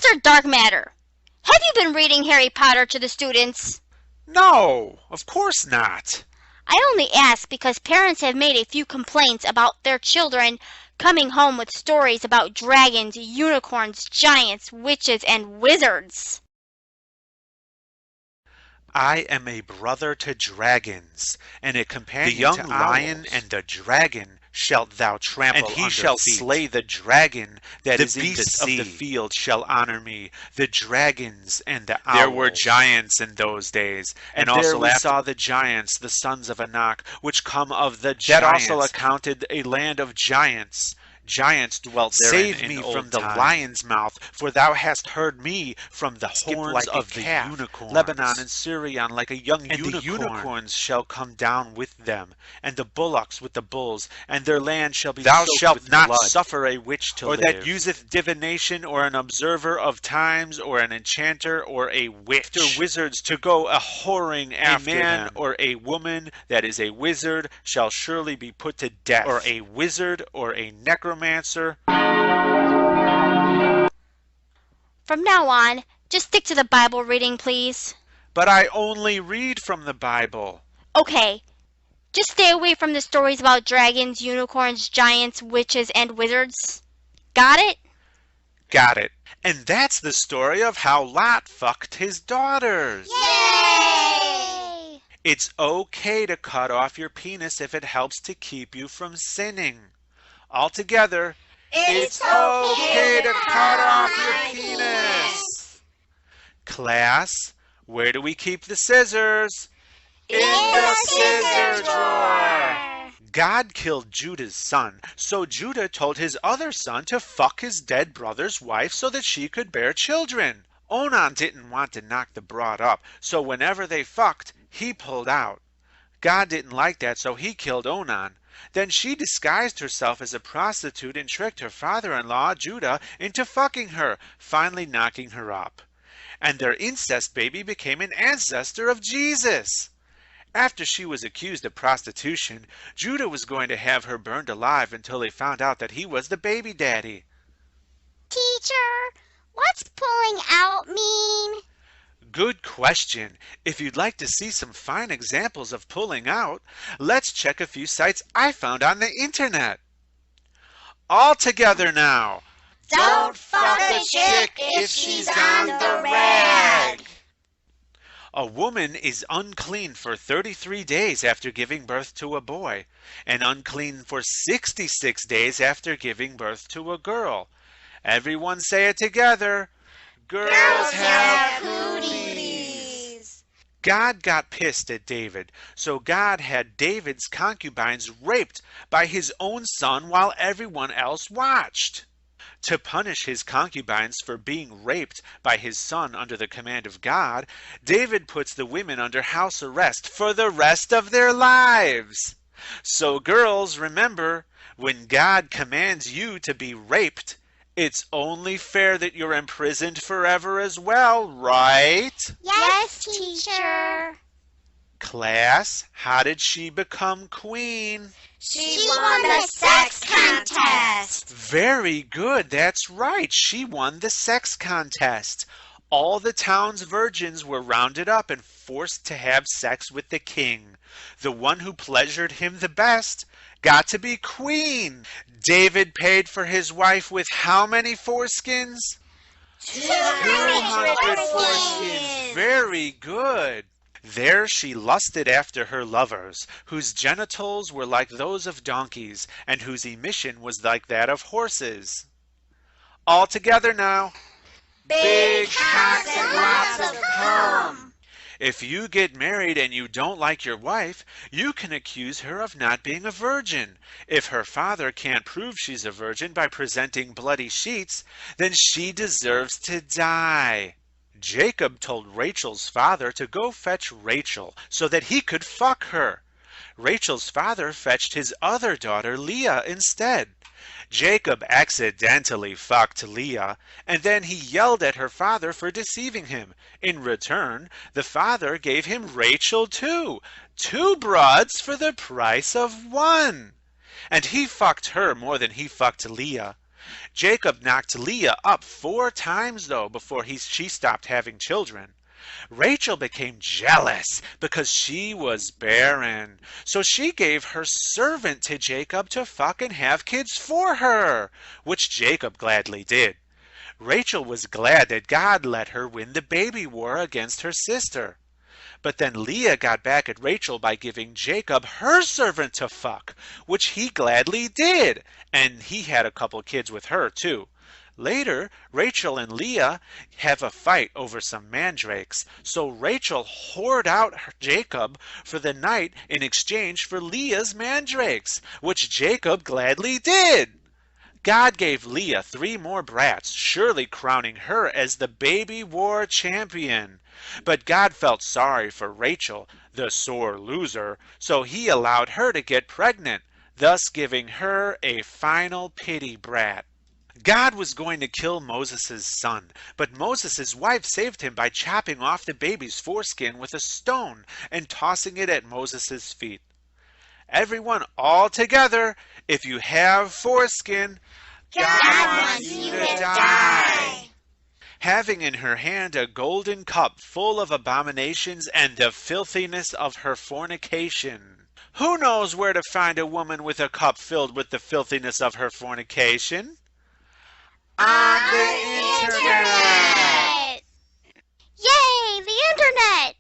Mr. Dark Matter, have you been reading Harry Potter to the students? No, of course not. I only ask because parents have made a few complaints about their children coming home with stories about dragons, unicorns, giants, witches, and wizards. I am a brother to dragons, and a companion to owls. The young lion and the dragon shalt thou trample under feet. And he shall slay the dragon that is in the sea. The beasts of the field shall honor me, the dragons and the owls. There were giants in those days, and also there we saw the giants, the sons of Anak, which come of the giants. That also accounted a land of giants. Giants dwelt therein. Save me from the lion's mouth, for thou hast heard me from the horns of the unicorns. Lebanon and Sirion like a young unicorn. And the unicorns shall come down with them, and the bullocks with the bulls, and their land shall be soaked with blood. Thou shalt not suffer a witch to live, or that useth divination, or an observer of times, or an enchanter, or a witch, after wizards to go a whoring after them. A man or a woman that is a wizard shall surely be put to death, or a wizard or a necromancer. From now on, just stick to the Bible reading, please. But I only read from the Bible. Okay, just stay away from the stories about dragons, unicorns, giants, witches, and wizards. Got it? Got it. And that's the story of how Lot fucked his daughters. Yay! It's okay to cut off your penis if it helps to keep you from sinning. All together, it's okay to cut off your penis. Class, where do we keep the scissors? In the scissor drawer. God killed Judah's son, so Judah told his other son to fuck his dead brother's wife so that she could bear children. Onan didn't want to knock the broad up, so whenever they fucked, he pulled out. God didn't like that, so he killed Onan. Then she disguised herself as a prostitute and tricked her father-in-law, Judah, into fucking her, finally knocking her up. And their incest baby became an ancestor of Jesus. After she was accused of prostitution, Judah was going to have her burned alive until they found out that he was the baby daddy. Teacher, what's pulling out mean? Good question. If you'd like to see some fine examples of pulling out, let's check a few sites I found on the internet. All together now. Don't fuck a chick if she's on the rag. A woman is unclean for 33 days after giving birth to a boy, and unclean for 66 days after giving birth to a girl. Everyone say it together. Girls have cooties. God got pissed at David, so God had David's concubines raped by his own son while everyone else watched. To punish his concubines for being raped by his son under the command of God, David puts the women under house arrest for the rest of their lives. So girls, remember, when God commands you to be raped, it's only fair that you're imprisoned forever as well, right? Yes, teacher. Class, how did she become queen? She won the sex contest. Very good, that's right. She won the sex contest. All the town's virgins were rounded up and forced to have sex with the king. The one who pleasured him the best got to be queen. David paid for his wife with how many foreskins? 200 foreskins. Very good. There she lusted after her lovers, whose genitals were like those of donkeys, and whose emission was like that of horses. All together now. Big cocks and lots of cum. If you get married and you don't like your wife, you can accuse her of not being a virgin. If her father can't prove she's a virgin by presenting bloody sheets, then she deserves to die. Jacob told Rachel's father to go fetch Rachel so that he could fuck her. Rachel's father fetched his other daughter Leah instead. Jacob accidentally fucked Leah, and then he yelled at her father for deceiving him. In return, the father gave him Rachel too, 2 broads for the price of 1. And he fucked her more than he fucked Leah. Jacob knocked Leah up 4 times, though, before she stopped having children. Rachel became jealous because she was barren. So she gave her servant to Jacob to fucking have kids for her, which Jacob gladly did. Rachel was glad that God let her win the baby war against her sister. But then Leah got back at Rachel by giving Jacob her servant to fuck, which he gladly did, and he had a couple kids with her too. Later, Rachel and Leah have a fight over some mandrakes, so Rachel whored out Jacob for the night in exchange for Leah's mandrakes, which Jacob gladly did. God gave Leah 3 more brats, surely crowning her as the baby war champion. But God felt sorry for Rachel, the sore loser, so he allowed her to get pregnant, thus giving her a final pity brat. God was going to kill Moses' son, but Moses' wife saved him by chopping off the baby's foreskin with a stone and tossing it at Moses' feet. Everyone all together, if you have foreskin, God wants you to die. Having in her hand a golden cup full of abominations and the filthiness of her fornication. Who knows where to find a woman with a cup filled with the filthiness of her fornication? On the internet! Yay, the internet!